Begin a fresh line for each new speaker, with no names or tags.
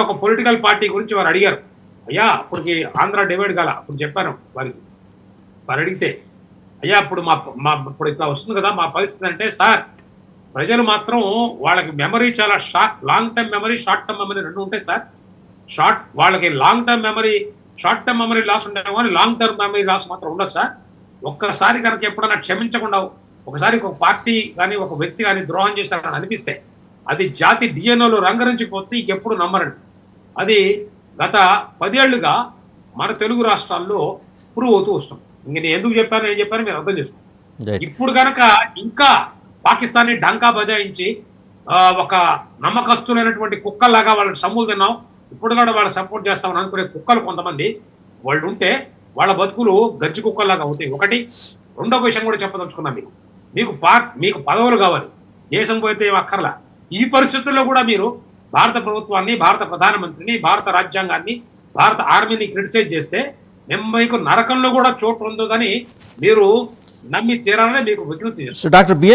ఒక political party గురించి వారు అడిగారు. అయ్యా అప్పటికి ఆంధ్ర డివైడ్ కాల, అప్పుడు చెప్పాను వారికి. వారు అడిగితే అయ్యా ఇప్పుడు మా ఇప్పుడు ఇట్లా వస్తుంది కదా మా పరిస్థితి అంటే, సార్ ప్రజలు మాత్రం వాళ్ళకి మెమరీ చాలా long term memory, short term memory రెండు ఉంటాయి సార్. వాళ్ళకి long term memory, short term memory loss ఉంటాయి కానీ లాంగ్ టర్మ్ మెమరీ లాస్ మాత్రం ఉండదు సార్. ఒక్కసారి కనుక ఎప్పుడన్నా క్షమించకుండా ఒకసారి ఒక పార్టీ కానీ ఒక వ్యక్తి కానీ ద్రోహం చేశారని అనిపిస్తే అది జాతి డిఎన్ఓలో రంగరించిపోతే ఇంకెప్పుడు నమ్మరండి. అది గత 10 ఏళ్లుగా మన తెలుగు రాష్ట్రాల్లో ప్రూవ్ అవుతూ వస్తుంది. ఇంక నేను ఎందుకు చెప్పాను ఏం చెప్పాను మీరు అర్థం చేసుకోండి. ఇప్పుడు కనుక ఇంకా పాకిస్తాన్ని డంకా బజాయించి ఒక నమ్మకస్తులైనటువంటి కుక్కల్లాగా వాళ్ళని సమ్ములు తిన్నాం, ఇప్పుడు కూడా వాళ్ళు సపోర్ట్ చేస్తామని అనుకునే కుక్కలు కొంతమంది వాళ్ళు ఉంటే వాళ్ళ బతుకులు గజ్జి కుక్కల్లాగా అవుతాయి. ఒకటి. రెండో విషయం కూడా చెప్పదలుచుకున్నాం మీకు పదవులు కావాలి, దేశం పోతే ఏం అక్కర్లా. ఈ పరిస్థితుల్లో కూడా మీరు భారత ప్రభుత్వాన్ని, భారత ప్రధానమంత్రిని, భారత రాజ్యాంగాన్ని, భారత ఆర్మీని క్రిటిసైజ్ చేస్తే మీకు నరకంలో కూడా చోటు ఉందని మీరు నమ్మి తీరాలని మీకు విజ్ఞప్తి చేస్తారు.
Doctor B